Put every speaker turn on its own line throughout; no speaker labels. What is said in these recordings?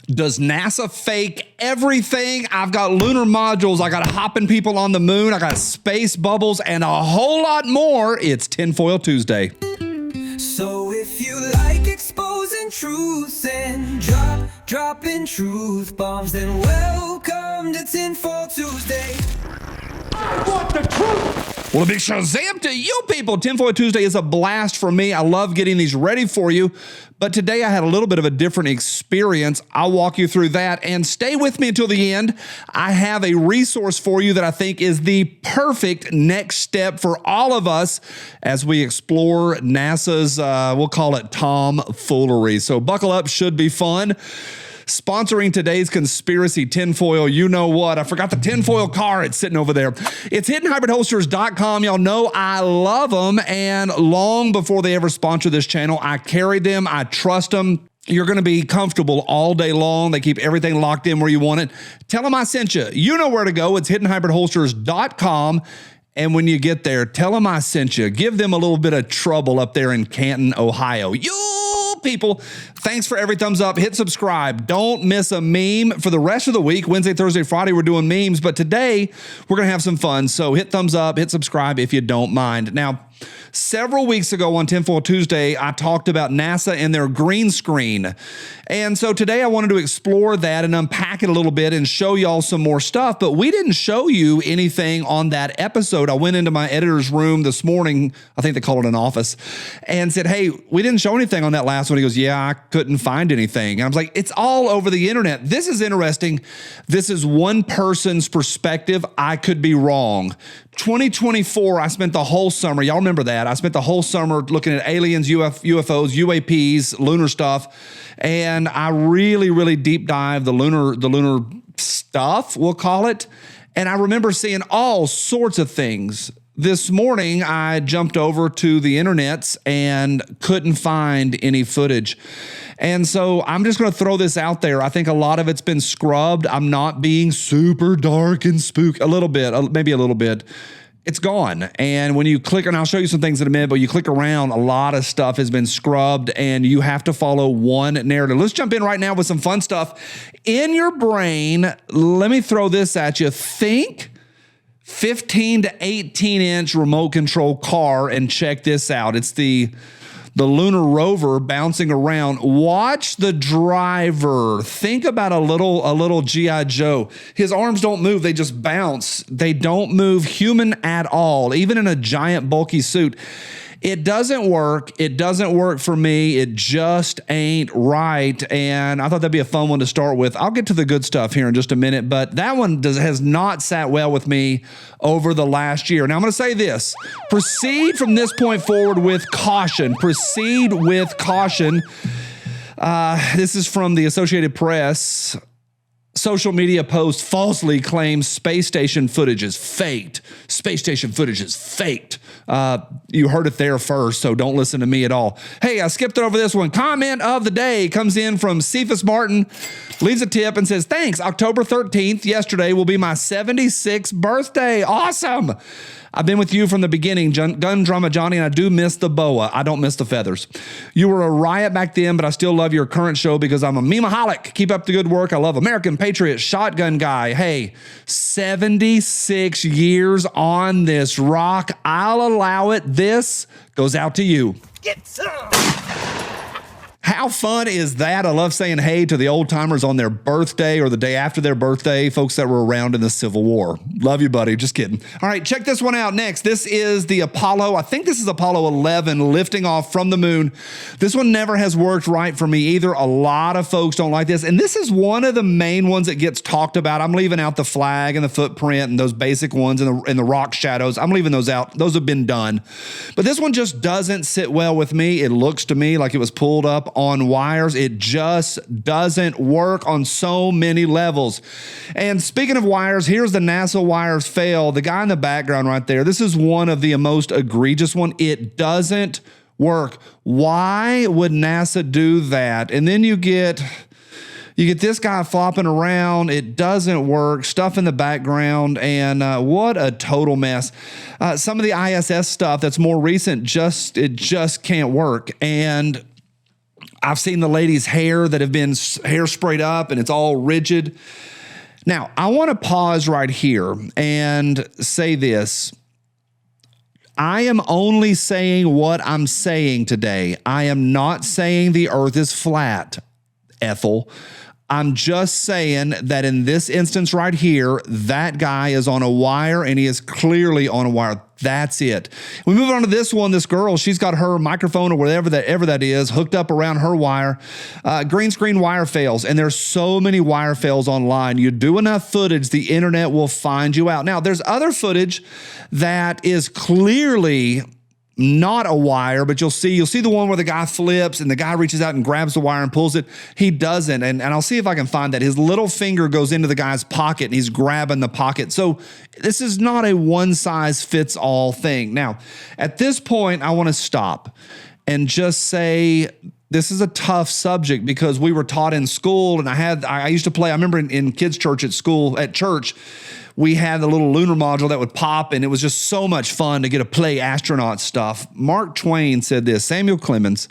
Does NASA fake everything? I've got lunar modules. I got hopping people on the moon. I got space bubbles and a whole lot more. It's Tinfoil Tuesday.
So if you like exposing truth and dropping truth bombs, then welcome to Tinfoil Tuesday.
I want the truth!
Well, a big shazam to you people. Tinfoil Tuesday is a blast for me. I love getting these ready for you. But today I had a little bit of a different experience. I'll walk you through that and stay with me until the end. I have a resource for you that I think is the perfect next step for all of us as we explore NASA's, we'll call it tomfoolery. So buckle up, should be fun. Sponsoring today's Conspiracy Tinfoil, you know what? I forgot the tinfoil car. It's sitting over there. It's hiddenhybridholsters.com. Y'all know I love them, and long before they ever sponsor this channel, I carried them. I trust them. You're going to be comfortable all day long. They keep everything locked in where you want it. Tell them I sent you. You know where to go. It's hiddenhybridholsters.com. And when you get there, tell them I sent you. Give them a little bit of trouble up there in Canton, Ohio. You people, thanks for every thumbs up. Hit subscribe. Don't miss a meme for the rest of the week. Wednesday, Thursday, Friday, we're doing memes. But today, we're going to have some fun. So hit thumbs up, hit subscribe if you don't mind. Now, several weeks ago on Tinfoil Tuesday, I talked about NASA and their green screen. And so today I wanted to explore that and unpack it a little bit and show y'all some more stuff. But we didn't show you anything on that episode. I went into my editor's room this morning, I think they call it an office, and said, hey, we didn't show anything on that last one. He goes, yeah, I couldn't find anything. And I was like, it's all over the internet. This is interesting. This is one person's perspective. I could be wrong. 2024, I spent the whole summer, y'all remember that, I spent the whole summer looking at aliens, UFOs, UAPs, lunar stuff, and I really deep dived the lunar stuff, we'll call it, and I remember seeing all sorts of things. This morning, I jumped over to the internets and couldn't find any footage. And so I'm just going to throw this out there. I think a lot of it's been scrubbed. I'm not being super dark and spook, a little bit, maybe a little bit. It's gone. And when you click, and I'll show you some things in a minute, but you click around, a lot of stuff has been scrubbed and you have to follow one narrative. Let's jump in right now with some fun stuff. In your brain, let me throw this at you. Think 15 to 18 inch remote control car and check this out. It's the lunar rover bouncing around. Watch the driver. Think about a little G.I. Joe. His arms don't move. They just bounce. They don't move human at all, even in a giant bulky suit. It doesn't work. It doesn't work for me. It just ain't right. And I thought that'd be a fun one to start with. I'll get to the good stuff here in just a minute, but that one has not sat well with me over the last year. Now I'm going to say this. Proceed from this point forward with caution. Proceed with caution. This is from the Associated Press. Social media post falsely claims space station footage is faked. Space station footage is faked. You heard it there first, so don't listen to me at all. Hey, I skipped over this one. Comment of the day comes in from Cephas Martin, leaves a tip and says, thanks, October 13th, yesterday will be my 76th birthday. Awesome. I've been with you from the beginning, Gun Drama Johnny, and I do miss the boa. I don't miss the feathers. You were a riot back then, but I still love your current show because I'm a memeaholic. Keep up the good work. I love American Patriot Shotgun Guy. Hey, 76 years on this rock. I'll allow it. This goes out to you.
Get some!
How fun is that? I love saying hey to the old timers on their birthday or the day after their birthday, folks that were around in the Civil War. Love you, buddy. Just kidding. All right, check this one out next. This is the Apollo. I think this is Apollo 11 lifting off from the moon. This one never has worked right for me either. A lot of folks don't like this. And this is one of the main ones that gets talked about. I'm leaving out the flag and the footprint and those basic ones and the rock shadows. I'm leaving those out. Those have been done. But this one just doesn't sit well with me. It looks to me like it was pulled up on wires. It just doesn't work on so many levels. And speaking of wires, here's the NASA wires fail. The guy in the background right there, this is one of the most egregious one. It doesn't work. Why would NASA do that? And then you get this guy flopping around. It doesn't work. Stuff in the background. And what a total mess. Some of the ISS stuff that's more recent, it just can't work. And I've seen the ladies' hair that have been hair sprayed up and it's all rigid. Now, I want to pause right here and say this. I am only saying what I'm saying today. I am not saying the earth is flat, Ethel. I'm just saying that in this instance right here, that guy is on a wire and he is clearly on a wire. That's it. We move on to this one. This girl, she's got her microphone or whatever that is hooked up around her wire. Green screen wire fails. And there's so many wire fails online. You do enough footage, the internet will find you out. Now, there's other footage that is clearly not a wire, but you'll see the one where the guy flips and the guy reaches out and grabs the wire and pulls it. He doesn't. And I'll see if I can find that. His little finger goes into the guy's pocket and he's grabbing the pocket. So this is not a one size fits all thing. Now, at this point, I want to stop and just say, this is a tough subject because we were taught in school and I used to play, I remember in kids' church at church, we had the little lunar module that would pop, and it was just so much fun to get to play astronaut stuff. Mark Twain said this. Samuel Clemens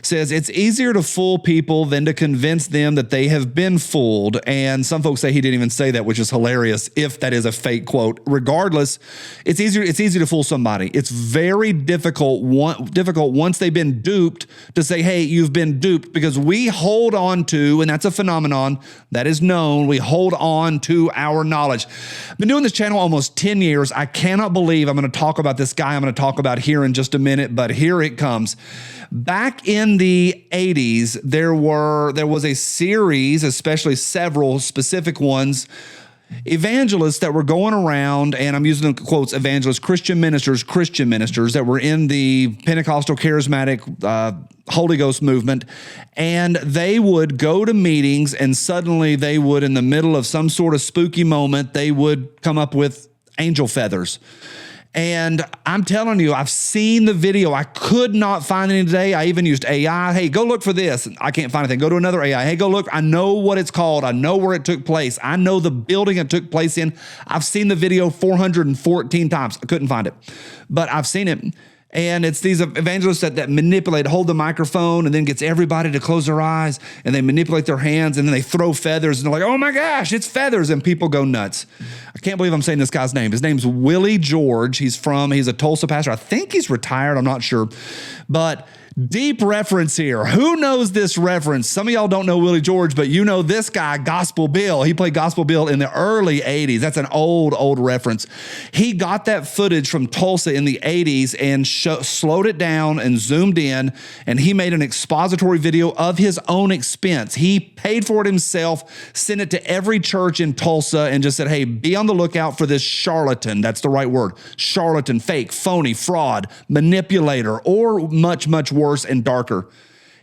says, it's easier to fool people than to convince them that they have been fooled. And some folks say he didn't even say that, which is hilarious if that is a fake quote. Regardless, it's easy to fool somebody. It's very difficult once they've been duped to say, hey, you've been duped, because we hold on to, and that's a phenomenon that is known, we hold on to our knowledge. I've been doing this channel almost 10 years. I cannot believe I'm going to talk about this guy I'm going to talk about here in just a minute, but here it comes. Back in the 80s, there was a series, especially several specific ones, evangelists that were going around, and I'm using the quotes, evangelists, Christian ministers that were in the Pentecostal charismatic Holy Ghost movement, and they would go to meetings and suddenly they would, in the middle of some sort of spooky moment, they would come up with angel feathers. And I'm telling you, I've seen the video. I could not find any today. I even used AI. Hey, go look for this. I can't find anything. Go to another AI. Hey, go look. I know what it's called. I know where it took place. I know the building it took place in. I've seen the video 414 times. I couldn't find it, but I've seen it. And it's these evangelists that manipulate, hold the microphone, and then gets everybody to close their eyes, and they manipulate their hands, and then they throw feathers, and they're like, oh my gosh, it's feathers, and people go nuts. I can't believe I'm saying this guy's name. His name's Willie George. He's a Tulsa pastor. I think he's retired. I'm not sure. But deep reference here. Who knows this reference? Some of y'all don't know Willie George, but you know this guy, Gospel Bill. He played Gospel Bill in the early 80s. That's an old reference. He got that footage from Tulsa in the 80s and slowed it down and zoomed in, and he made an expository video of his own expense. He paid for it himself, sent it to every church in Tulsa, and just said, hey, be on the lookout for this charlatan. That's the right word. Charlatan, fake, phony, fraud, manipulator, or much worse and darker.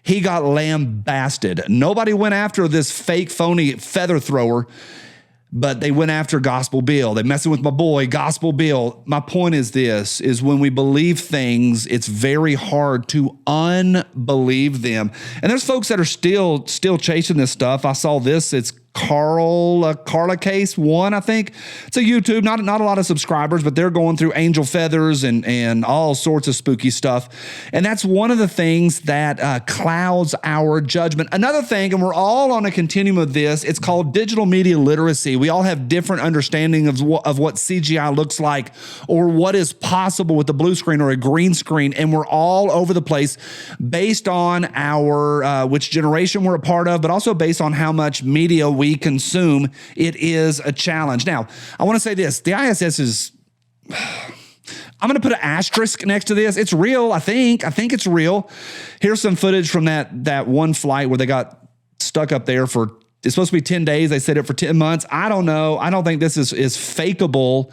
He got lambasted. Nobody went after this fake, phony feather thrower, but they went after Gospel Bill. They messing with my boy, Gospel Bill. My point is this, is when we believe things, it's very hard to unbelieve them. And there's folks that are still chasing this stuff. I saw this. It's Carla Case 1, I think. It's a YouTube, not a lot of subscribers, but they're going through angel feathers and all sorts of spooky stuff. And that's one of the things that clouds our judgment. Another thing, and we're all on a continuum of this, it's called digital media literacy. We all have different understanding of what CGI looks like or what is possible with a blue screen or a green screen. And we're all over the place based on our which generation we're a part of, but also based on how much media we consume. It is a challenge. Now, I want to say this. The ISS is, I'm going to put an asterisk next to this. It's real, I think. I think it's real. Here's some footage from that one flight where they got stuck up there for, it's supposed to be 10 days. They said it for 10 months. I don't know. I don't think this is fakeable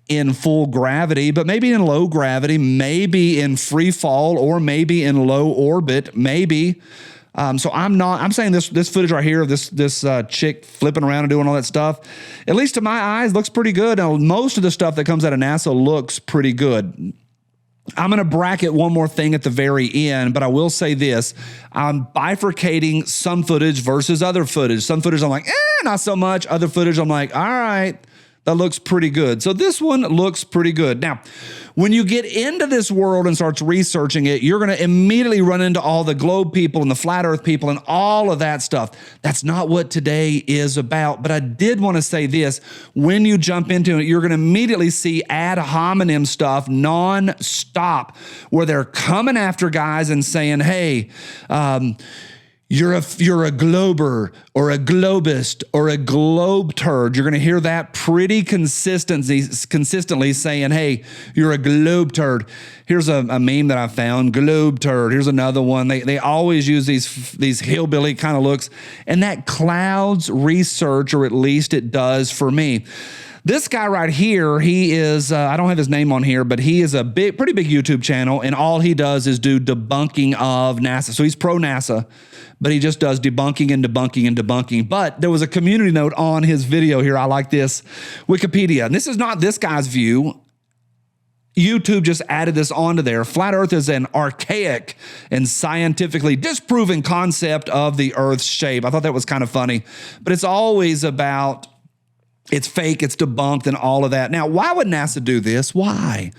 in full gravity, but maybe in low gravity, maybe in free fall, or maybe in low orbit, maybe. So I'm saying this footage right here of this chick flipping around and doing all that stuff, at least to my eyes, looks pretty good. Now, most of the stuff that comes out of NASA looks pretty good. I'm going to bracket one more thing at the very end, but I will say this. I'm bifurcating some footage versus other footage. Some footage I'm like, not so much. Other footage I'm like, all right, That looks pretty good. So this one looks pretty good. Now, when you get into this world and starts researching it, you're going to immediately run into all the globe people and the flat earth people and all of that stuff. That's not what today is about. But I did want to say this. When you jump into it, you're going to immediately see ad hominem stuff non-stop where they're coming after guys and saying, hey, you're a glober or a globist or a globe turd. You're going to hear that pretty consistently saying, hey, you're a globe turd. Here's a meme that I found, globe turd. Here's another one. They always use these hillbilly kind of looks, and that clouds research, or at least it does for me. This guy right here, he is, I don't have his name on here, but he is a pretty big YouTube channel, and all he does is do debunking of NASA. So he's pro NASA, but he just does debunking and debunking and debunking. But there was a community note on his video here. I like this. Wikipedia. And this is not this guy's view. YouTube just added this onto there. Flat Earth is an archaic and scientifically disproven concept of the Earth's shape. I thought that was kind of funny, but it's always about it's fake, it's debunked, and all of that. Now, why would NASA do this? Why?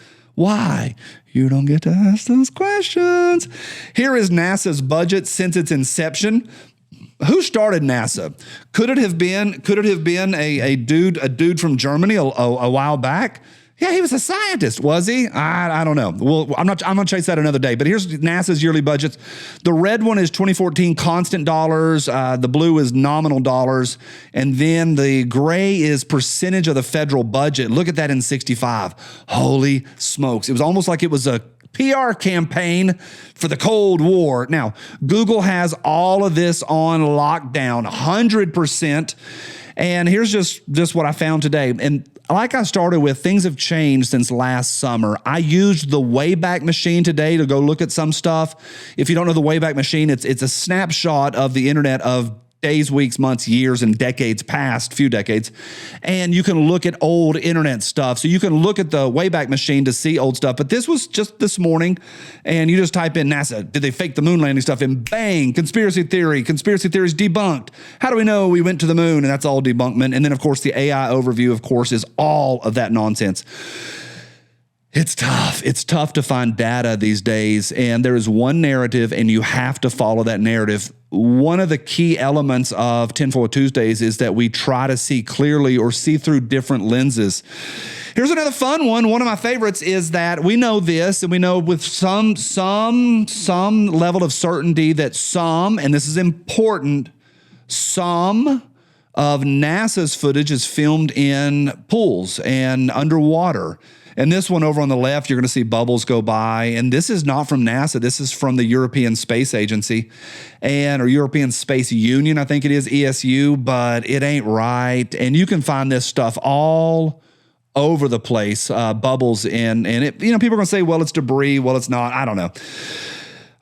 You don't get to ask those questions. Here is NASA's budget since its inception. Who started NASA? Could it have been a dude from Germany a while back? Yeah, he was a scientist, was he? I don't know. Well, I'm going to chase that another day. But here's NASA's yearly budgets. The red one is 2014 constant dollars. The blue is nominal dollars. And then the gray is percentage of the federal budget. Look at that in 65. Holy smokes. It was almost like it was a PR campaign for the Cold War. Now, Google has all of this on lockdown, 100%. And here's just what I found today. And like I started with, things have changed since last summer. I used the Wayback Machine today to go look at some stuff. If you don't know the Wayback Machine, it's a snapshot of the internet of days, weeks, months, years, and decades past, few decades. And you can look at old internet stuff. So you can look at the Wayback Machine to see old stuff. But this was just this morning, and you just type in NASA, did they fake the moon landing stuff? And bang, conspiracy theories debunked. How do we know we went to the moon? And that's all debunkment. And then, of course, the AI overview, of course, is all of that nonsense. It's tough. It's tough to find data these days, and there is one narrative, and you have to follow that narrative. One of the key elements of Tinfoil Tuesdays is that we try to see clearly or see through different lenses. Here's another fun one. One of my favorites is that we know this, and we know with some level of certainty that some, and this is important, some of NASA's footage is filmed in pools and underwater. And this one over on the left, you're going to see bubbles go by. And this is not from NASA. This is from the European Space Agency or European Space Union, I think it is, ESU, but it ain't right. And you can find this stuff all over the place, bubbles and it, people are going to say, well, it's debris. Well, it's not. I don't know.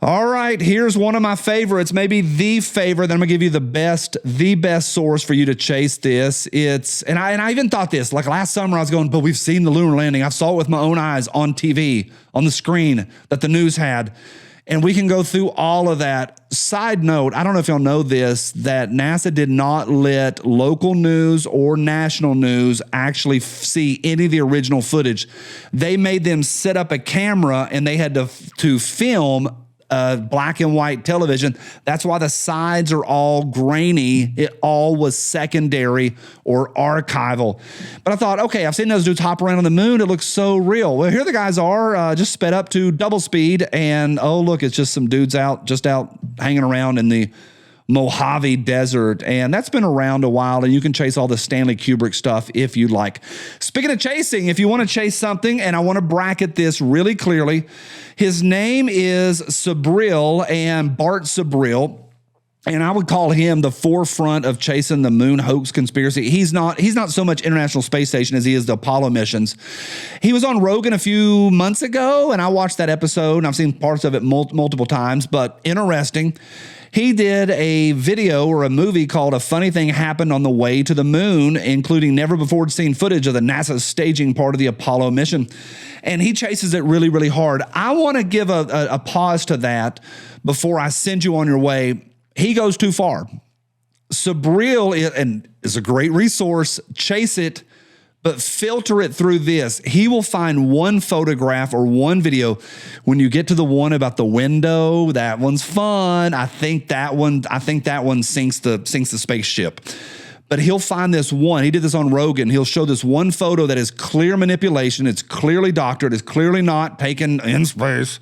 All right, here's one of my favorites, maybe the favorite. Then I'm gonna give you the best source for you to chase this. And I even thought this, like last summer I was going, but we've seen the lunar landing. I saw it with my own eyes on TV, on the screen that the news had. And we can go through all of that. Side note, I don't know if y'all know this, that NASA did not let local news or national news actually see any of the original footage. They made them set up a camera and they had to film black and white television. That's why the sides are all grainy. It all was secondary or archival. But I thought, okay, I've seen those dudes hop around on the moon. It looks so real. Well, here the guys are just sped up to double speed. And oh, look, it's just some dudes out hanging around in the Mojave Desert, and that's been around a while, and you can chase all the Stanley Kubrick stuff if you'd like. Speaking of chasing, if you want to chase something, and I want to bracket this really clearly, his name is Sabril, and Bart Sabril, and I would call him the forefront of chasing the moon hoax conspiracy. He's not so much International Space Station as he is the Apollo missions. He was on Rogan a few months ago, and I watched that episode, and I've seen parts of it multiple times, but interesting. He did a video or a movie called A Funny Thing Happened on the Way to the Moon, including never before seen footage of the NASA staging part of the Apollo mission. And he chases it really, really hard. I want to give a pause to that before I send you on your way. He goes too far. Sabril is a great resource. Chase it. but filter it through this. He will find one photograph or one video. When you get to the one about the window, that one's fun. I think that one sinks the spaceship. But he'll find this one. He did this on Rogan. He'll show this one photo that is clear manipulation. It's clearly doctored. It's clearly not taken in space.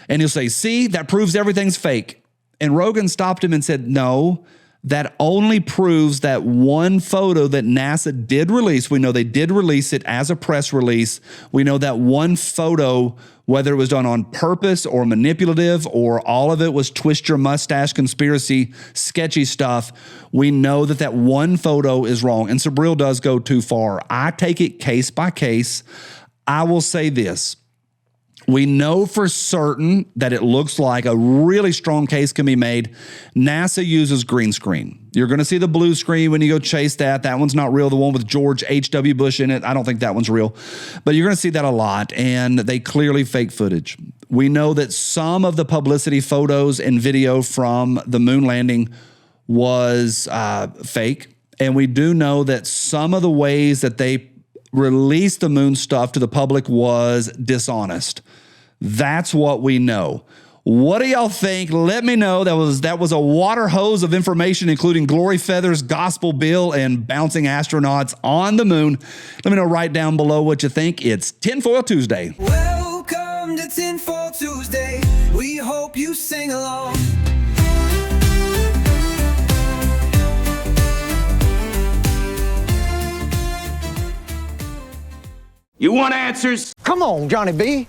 And he'll say, see, that proves everything's fake. And Rogan stopped him and said, no, that only proves that one photo that NASA did release. We know they did release it as a press release. We know that one photo, whether it was done on purpose or manipulative or all of it was twist your mustache conspiracy, sketchy stuff, we know that that one photo is wrong. And Sabril does go too far. I take it case by case. I will say this. We know for certain that it looks like a really strong case can be made. NASA uses green screen. You're going to see the blue screen when you go chase that. That one's not real. The one with George H.W. Bush in it, I don't think that one's real. But you're going to see that a lot, and they clearly fake footage. We know that some of the publicity photos and video from the moon landing was fake. And we do know that some of the ways that they released the moon stuff to the public was dishonest. That's what we know. What do y'all think? Let me know. That was a water hose of information, including glory feathers, gospel bill, and bouncing astronauts on the moon. Let me know right down below what you think. It's Tinfoil Tuesday.
Welcome to Tinfoil Tuesday. We hope you sing along.
You want answers?
Come on, Johnny B.